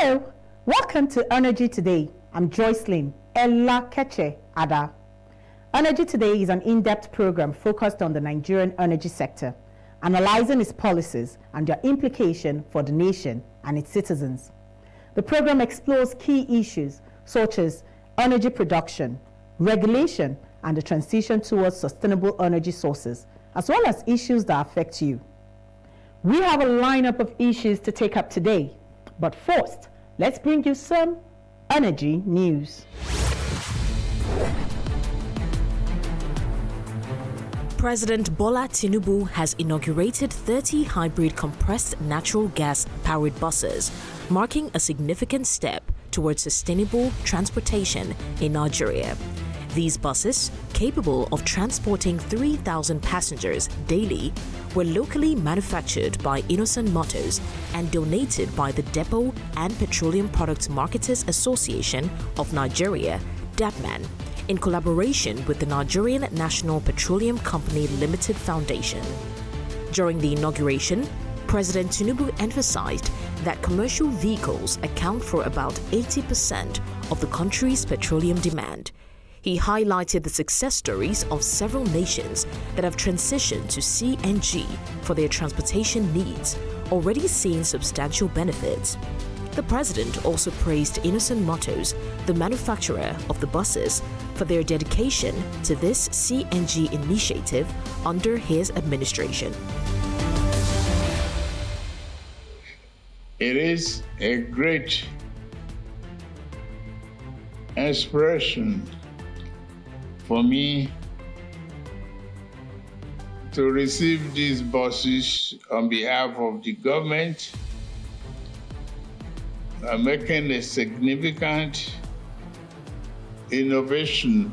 Hello, welcome to Energy Today. I'm Joycelyn Ella Keche Ada. Energy Today is an in-depth program focused on the Nigerian energy sector, analyzing its policies and their implication for the nation and its citizens. The program explores key issues such as energy production, regulation, and the transition towards sustainable energy sources, as well as issues that affect you. We have a lineup of issues to take up today, but first, let's bring you some energy news. President Bola Tinubu has inaugurated 30 hybrid compressed natural gas-powered buses, marking a significant step towards sustainable transportation in Nigeria. These buses, capable of transporting 3,000 passengers daily, were locally manufactured by Innocent Motors and donated by the Depot and Petroleum Products Marketers Association of Nigeria, DAPMAN, in collaboration with the Nigerian National Petroleum Company Limited Foundation. During the inauguration, President Tinubu emphasized that commercial vehicles account for about 80% of the country's petroleum demand. He highlighted the success stories of several nations that have transitioned to CNG for their transportation needs, already seeing substantial benefits. The president also praised Innocent Motors, the manufacturer of the buses, for their dedication to this CNG initiative under his administration. It is a great inspiration for me to receive these buses on behalf of the government, making a significant innovation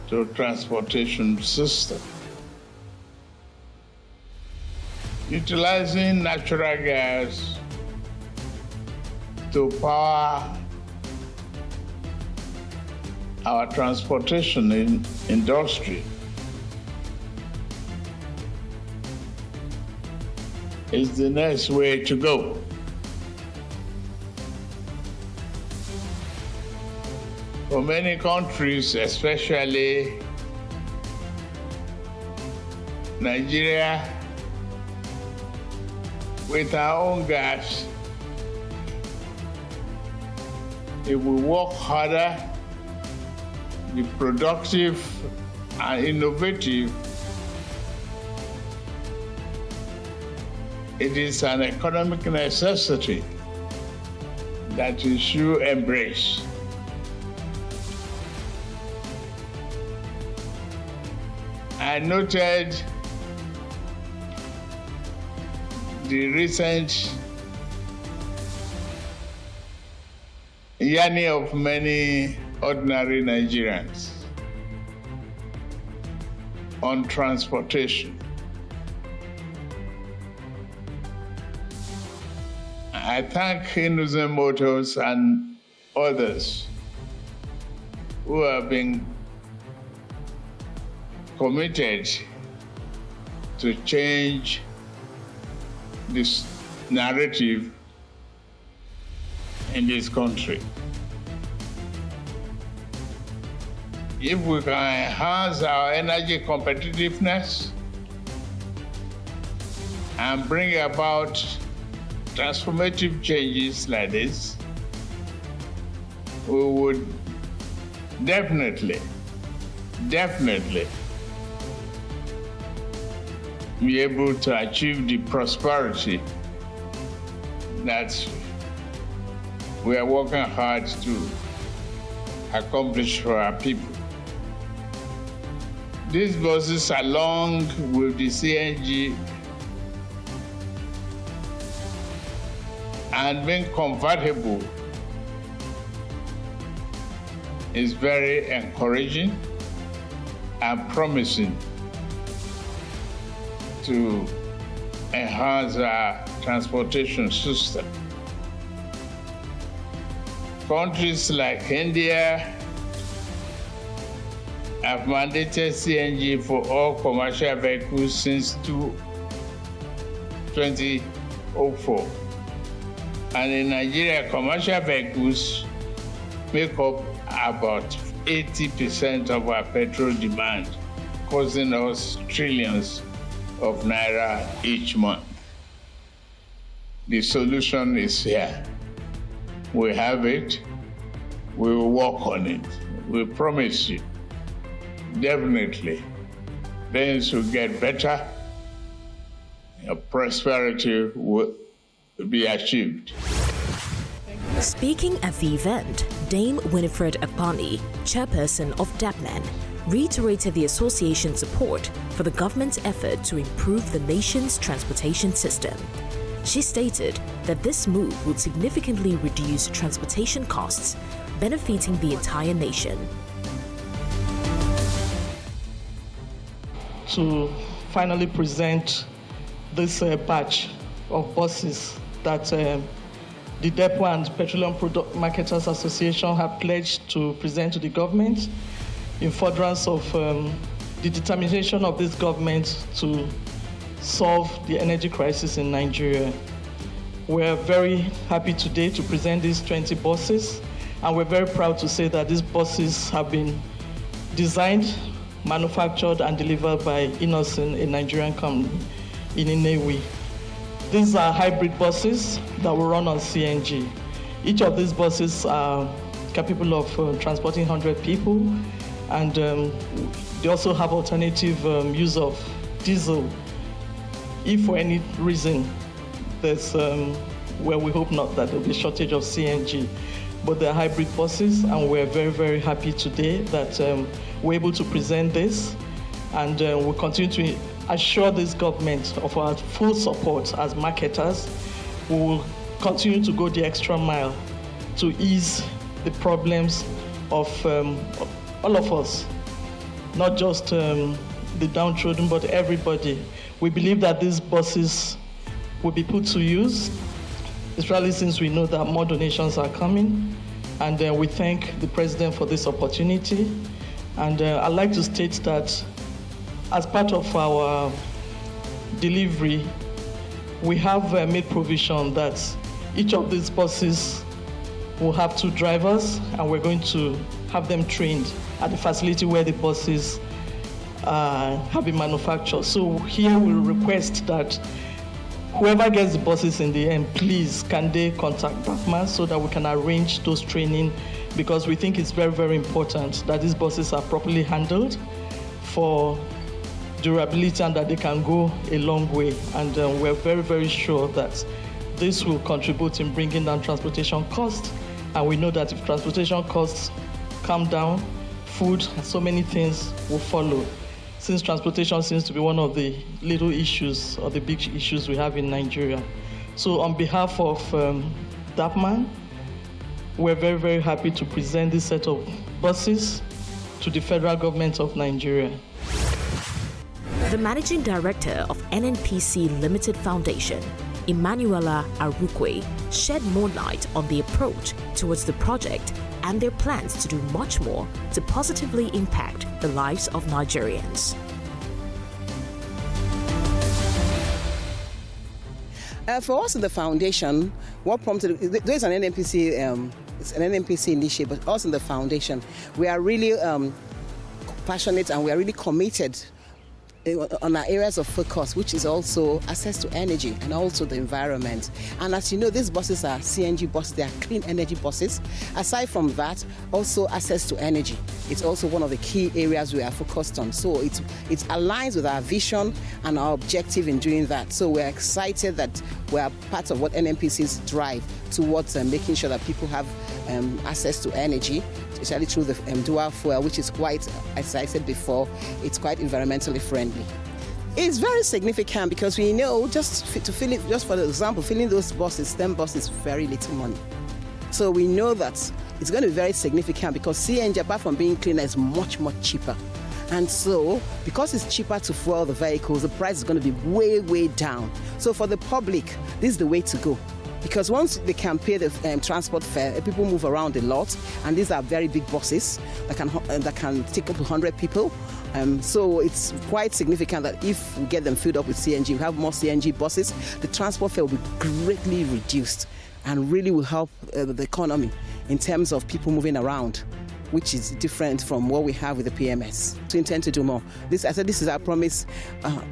to transportation system. Utilizing natural gas to power our transportation industry is the next way to go. For many countries, especially Nigeria, with our own gas, if we work harder, be productive and innovative, it is an economic necessity that we should embrace. I noted the recent yearning of many ordinary Nigerians on transportation. I thank Innocent Motors and others who have been committed to change this narrative in this country. If we can enhance our energy competitiveness and bring about transformative changes like this, we would definitely be able to achieve the prosperity that we are working hard to accomplish for our people. These buses, along with the CNG and being convertible, is very encouraging and promising to enhance our transportation system. Countries like India have mandated CNG for all commercial vehicles since 2004. And in Nigeria, commercial vehicles make up about 80% of our petrol demand, costing us trillions of naira each month. The solution is here. We have it. We will work on it. We promise you, definitely, things will get better. Prosperity will be achieved. Speaking at the event, Dame Winifred Akpani, chairperson of DAPMAN, reiterated the association's support for the government's effort to improve the nation's transportation system. She stated that this move would significantly reduce transportation costs, benefiting the entire nation. To finally present this batch of buses that the Depot and Petroleum Product Marketers Association have pledged to present to the government in furtherance of the determination of this government to solve the energy crisis in Nigeria. We're very happy today to present these 20 buses, and we're very proud to say that these buses have been designed, manufactured, and delivered by Innocent, a Nigerian company in Inewi. These are hybrid buses that will run on CNG. Each of these buses are capable of transporting 100 people, and they also have alternative use of diesel if for any reason there's, well, we hope not that there'll be a shortage of CNG. But they're hybrid buses, and we're very, very happy today that we're able to present this, and we'll continue to assure this government of our full support as marketers. We will continue to go the extra mile to ease the problems of all of us, not just the downtrodden, but everybody. We believe that these buses will be put to use, especially since we know that more donations are coming. And we thank the President for this opportunity. And I'd like to state that as part of our delivery, we have made provision that each of these buses will have 2 drivers, and we're going to have them trained at the facility where the buses have been manufactured. So here we request that whoever gets the buses in the end, please, can they contact DAPMAN so that we can arrange those training, because we think it's very, very important that these buses are properly handled for durability and that they can go a long way. And we're very, very sure that this will contribute in bringing down transportation costs. And we know that if transportation costs come down, food and so many things will follow, since transportation seems to be one of the little issues or the big issues we have in Nigeria. So on behalf of DAPMAN, we're very, very happy to present this set of buses to the federal government of Nigeria. The Managing Director of NNPC Limited Foundation, Emanuela Arukwe, shed more light on the approach towards the project and their plans to do much more to positively impact the lives of Nigerians. For us in the foundation, what prompted, there's an NNPC, it's an NNPC initiative, but us in the foundation, we are really passionate and we are really committed on our areas of focus, which is also access to energy and also the environment. And as you know, these buses are CNG buses, they are clean energy buses. Aside from that, also access to energy. It's also one of the key areas we are focused on. So it aligns with our vision and our objective in doing that. So we're excited that we are part of what NNPCs drive towards making sure that people have access to energy, especially through the dual fuel, which is quite, as I said before, it's quite environmentally friendly. It's very significant because we know just for example, filling those buses, 10 buses, very little money. So we know that it's going to be very significant because CNG, apart from being cleaner, is much, much cheaper. And so, because it's cheaper to fuel the vehicles, the price is going to be way, way down. So for the public, this is the way to go. Because once they can pay the transport fare, people move around a lot, and these are very big buses that can take up to 100 people. So it's quite significant that if we get them filled up with CNG, we have more CNG buses, the transport fare will be greatly reduced. and really will help the economy in terms of people moving around, which is different from what we have with the PMS. To intend to do more. I said this is our promise.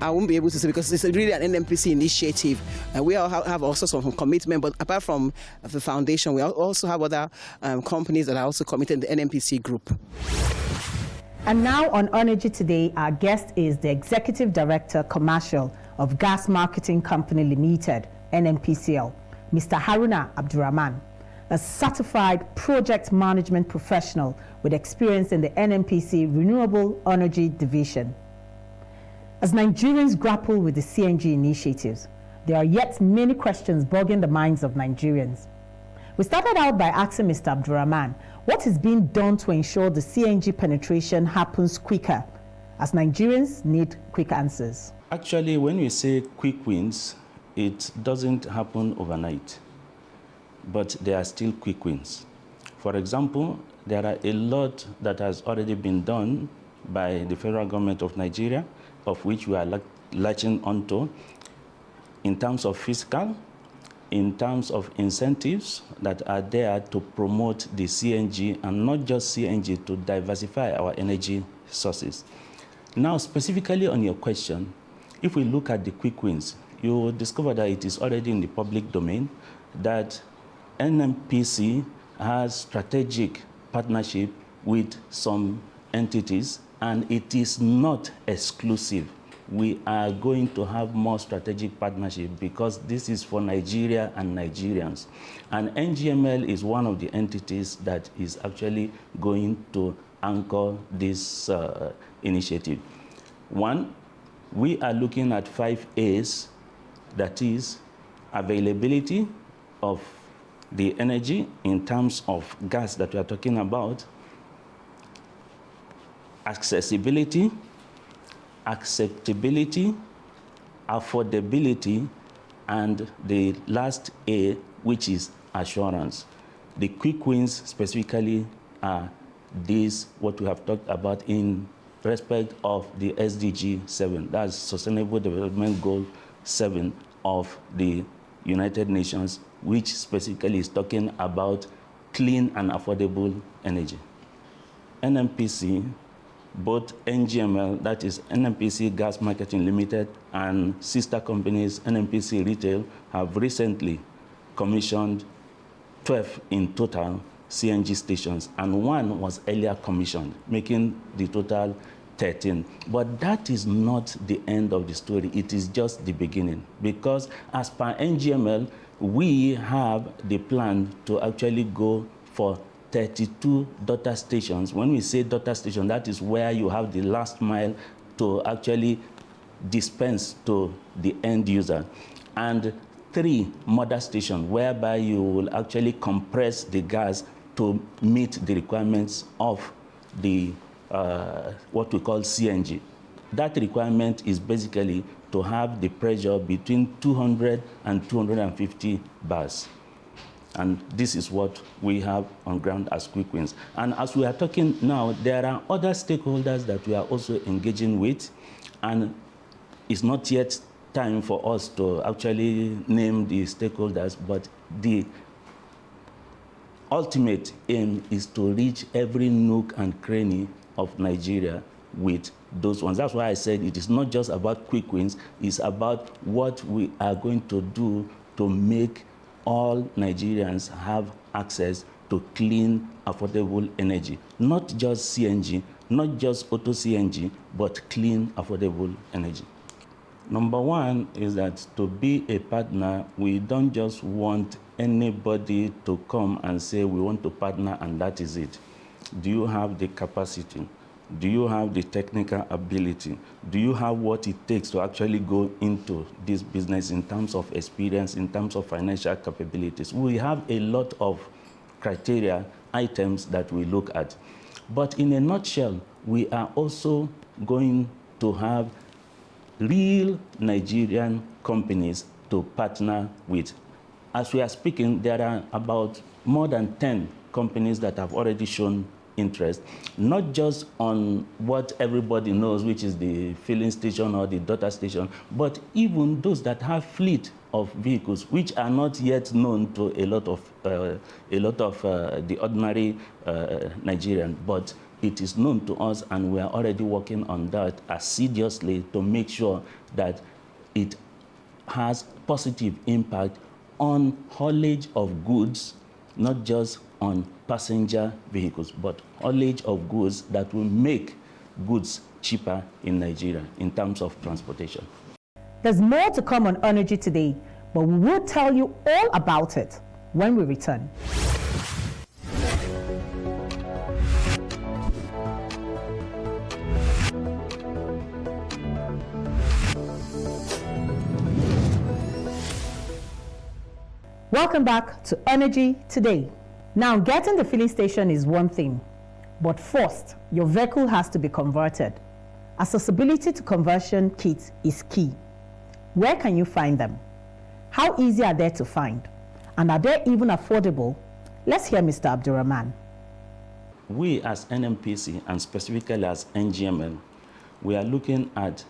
I won't be able to say because it's really an NNPC initiative. We all have also some commitment, but apart from the foundation, we also have other companies that are also committed in the NNPC group. And now on Energy Today, our guest is the Executive Director Commercial of Gas Marketing Company Limited, NNPCL, Mr. Haruna Abdurrahman, a certified project management professional with experience in the NNPC Renewable Energy Division. As Nigerians grapple with the CNG initiatives, there are yet many questions bogging the minds of Nigerians. We started out by asking Mr. Abdurrahman what is being done to ensure the CNG penetration happens quicker, as Nigerians need quick answers. Actually, when we say quick wins, it doesn't happen overnight, but there are still quick wins. For example, there are a lot that has already been done by the federal government of Nigeria, of which we are latching onto, in terms of fiscal, in terms of incentives that are there to promote the CNG, and not just CNG, to diversify our energy sources. Now, specifically on your question, if we look at the quick wins, you will discover that it is already in the public domain that NNPC has strategic partnership with some entities, and it is not exclusive. We are going to have more strategic partnership because this is for Nigeria and Nigerians. And NGML is one of the entities that is actually going to anchor this initiative. One, we are looking at 5 A's, that is availability of the energy in terms of gas that we are talking about, accessibility, acceptability, affordability, and the last A, which is assurance. The quick wins specifically are these, what we have talked about in respect of the SDG 7, that's Sustainable Development Goal 7 of the United Nations, which specifically is talking about clean and affordable energy. NNPC, both NGML, that is NNPC Gas Marketing Limited, and sister companies NNPC Retail have recently commissioned 12 in total CNG stations, and one was earlier commissioned, making the total 13. But that is not the end of the story. It is just the beginning, because as per NGML, we have the plan to actually go for 32 daughter stations. When we say daughter station, that is where you have the last mile to actually dispense to the end user. And 3 mother stations, whereby you will actually compress the gas to meet the requirements of the what we call CNG. That requirement is basically to have the pressure between 200 and 250 bars. And this is what we have on ground as quick wins. And as we are talking now, there are other stakeholders that we are also engaging with, and it's not yet time for us to actually name the stakeholders, but the ultimate aim is to reach every nook and cranny of Nigeria with those ones. That's why I said it is not just about quick wins, it's about what we are going to do to make all Nigerians have access to clean, affordable energy. Not just CNG, not just auto CNG, but clean, affordable energy. Number one is that to be a partner, we don't just want anybody to come and say we want to partner and that is it. Do you have the capacity? Do you have the technical ability? Do you have what it takes to actually go into this business in terms of experience, in terms of financial capabilities? We have a lot of criteria, items that we look at. But in a nutshell, we are also going to have real Nigerian companies to partner with. As we are speaking, there are about more than 10 companies that have already shown interest, not just on what everybody knows, which is the filling station or the daughter station, but even those that have fleet of vehicles, which are not yet known to a lot of the ordinary Nigerian, but it is known to us, and we are already working on that assiduously to make sure that it has positive impact on haulage of goods, not just on passenger vehicles, but haulage of goods that will make goods cheaper in Nigeria in terms of transportation. There's more to come on Energy Today, but we will tell you all about it when we return. Welcome back to Energy Today. Now, getting the filling station is one thing, but first, your vehicle has to be converted. Accessibility to conversion kits is key. Where can you find them? How easy are they to find? And are they even affordable? Let's hear Mr. Abdurrahman. We as NMPC, and specifically as NGML, we are looking at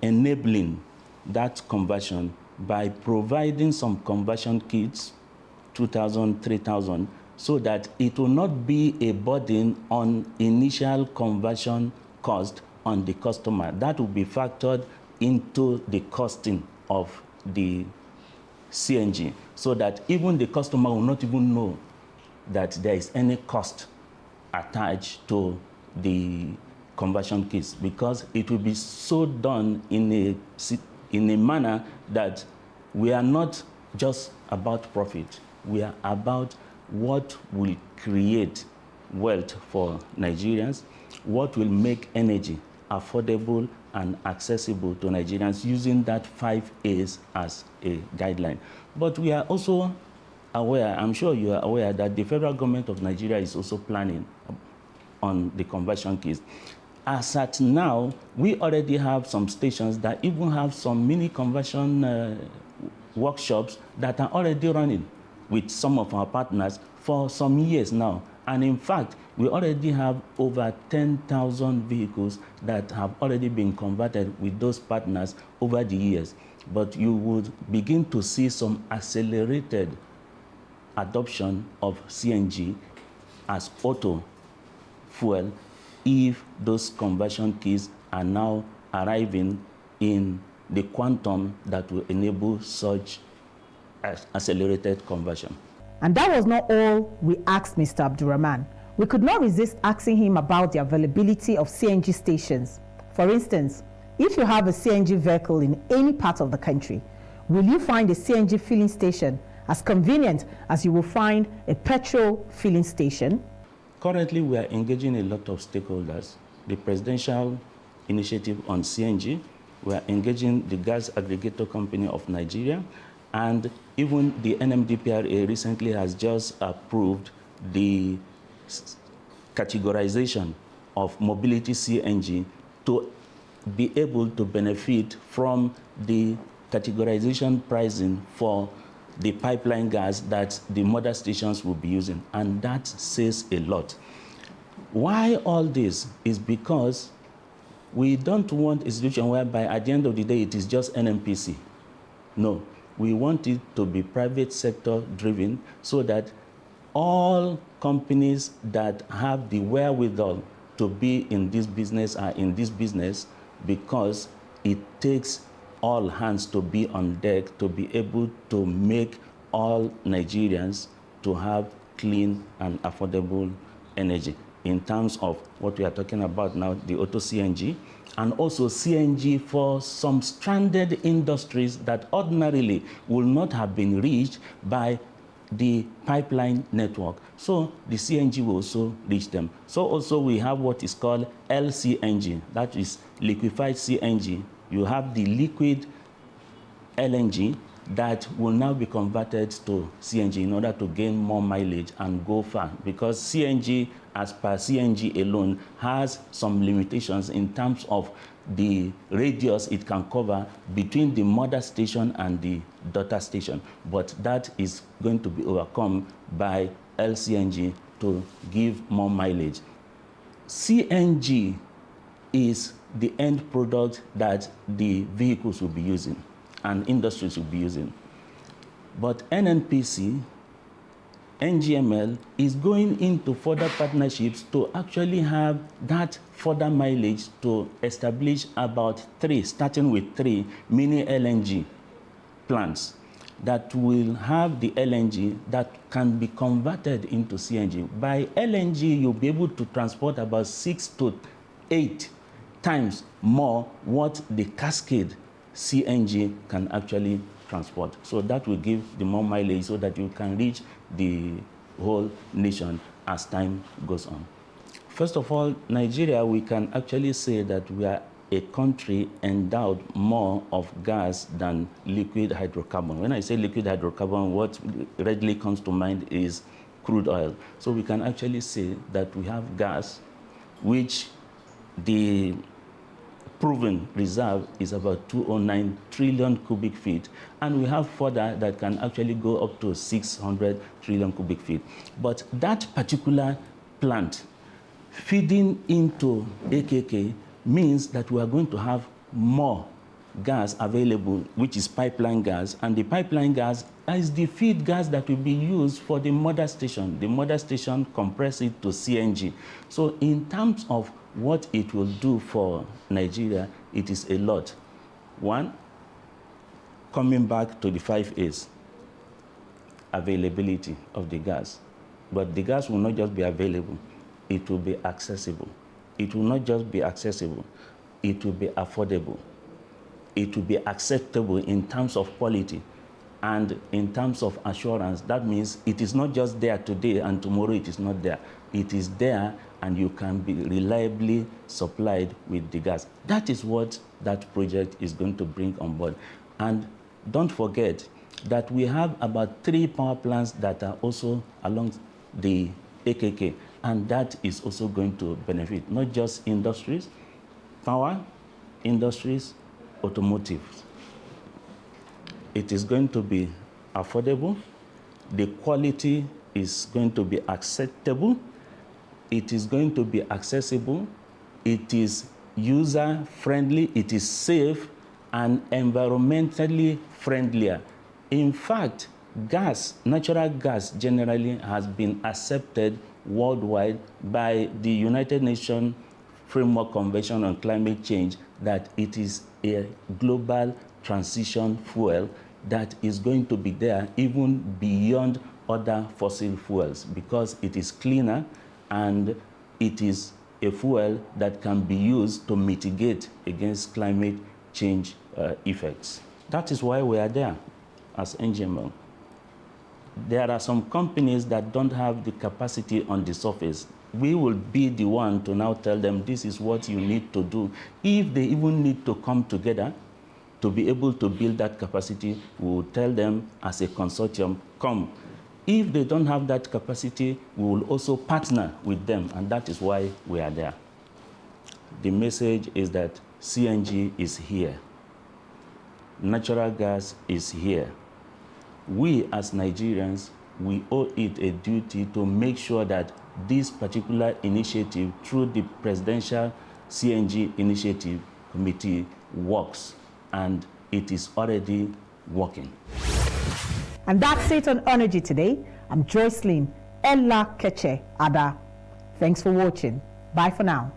enabling that conversion by providing some conversion kits, 2,000, 3,000, so that it will not be a burden on initial conversion cost on the customer. That will be factored into the costing of the CNG, so that even the customer will not even know that there is any cost attached to the conversion kits, because it will be so done in a manner that we are not just about profit. We are about what will create wealth for Nigerians, what will make energy affordable and accessible to Nigerians, using that 5 A's as a guideline. But we are also aware, I'm sure you are aware, that the federal government of Nigeria is also planning on the conversion kits. As at now, we already have some stations that even have some mini conversion workshops that are already running with some of our partners for some years now. And in fact, we already have over 10,000 vehicles that have already been converted with those partners over the years. But you would begin to see some accelerated adoption of CNG as auto fuel if those conversion kits are now arriving in the quantum that will enable such accelerated conversion. And that was not all we asked Mr. Abdurrahman. We could not resist asking him about the availability of CNG stations. For instance, if you have a CNG vehicle in any part of the country, will you find a CNG filling station as convenient as you will find a petrol filling station? Currently, we are engaging a lot of stakeholders. The presidential initiative on CNG, we are engaging the Gas Aggregator Company of Nigeria, and even the NMDPRA recently has just approved the categorization of mobility CNG to be able to benefit from the categorization pricing for the pipeline gas that the mother stations will be using, and that says a lot. Why all this is because we don't want a situation whereby at the end of the day it is just NMPC. No, we want it to be private sector driven, so that all companies that have the wherewithal to be in this business are in this business, because it takes all hands to be on deck to be able to make all Nigerians to have clean and affordable energy. In terms of what we are talking about now, the auto CNG, and also CNG for some stranded industries that ordinarily will not have been reached by the pipeline network. So the CNG will also reach them. So also we have what is called LCNG, that is liquefied CNG. You have the liquid LNG that will now be converted to CNG in order to gain more mileage and go far, because CNG, as per CNG alone, has some limitations in terms of the radius it can cover between the mother station and the daughter station. But that is going to be overcome by LCNG to give more mileage. CNG is the end product that the vehicles will be using and industries will be using. But NNPC, NGML is going into further partnerships to actually have that further mileage to establish about 3, starting with 3 mini LNG plants that will have the LNG that can be converted into CNG. By LNG, you'll be able to transport about 6 to 8 times more what the cascade CNG can actually transport. So that will give the more mileage so that you can reach the whole nation as time goes on. First of all, Nigeria, we can actually say that we are a country endowed more of gas than liquid hydrocarbon. When I say liquid hydrocarbon, what readily comes to mind is crude oil. So we can actually say that we have gas, which the proven reserve is about 209 trillion cubic feet, and we have further that can actually go up to 600 trillion cubic feet. But that particular plant feeding into AKK means that we are going to have more gas available, which is pipeline gas, and the pipeline gas is the feed gas that will be used for the mother station. The mother station compress it to CNG. So in terms of what it will do for Nigeria, it is a lot. One, coming back to the 5 A's, availability of the gas. But the gas will not just be available, it will be accessible. It will not just be accessible, it will be affordable. It will be acceptable in terms of quality and in terms of assurance. That means it is not just there today and tomorrow it is not there. It is there and you can be reliably supplied with the gas. That is what that project is going to bring on board. And don't forget that we have about 3 power plants that are also along the AKK, and that is also going to benefit not just industries, power, industries, automotive. It is going to be affordable, the quality is going to be acceptable, it is going to be accessible, it is user-friendly, it is safe, and environmentally friendlier. In fact, gas, natural gas generally has been accepted worldwide by the United Nations Framework Convention on Climate Change that it is a global transition fuel that is going to be there even beyond other fossil fuels because it is cleaner and it is a fuel that can be used to mitigate against climate change effects. That is why we are there as NGML. There are some companies that don't have the capacity on the surface. We will be the one to now tell them this is what you need to do. If they even need to come together to be able to build that capacity, we will tell them as a consortium, come. If they don't have that capacity, we will also partner with them, and that is why we are there. The message is that CNG is here. Natural gas is here. We as Nigerians, we owe it a duty to make sure that this particular initiative through the Presidential CNG Initiative Committee works, and it is already working. And that's it on Energy Today. I'm Joycelyn Ella Keche Ada. Thanks for watching. Bye for now.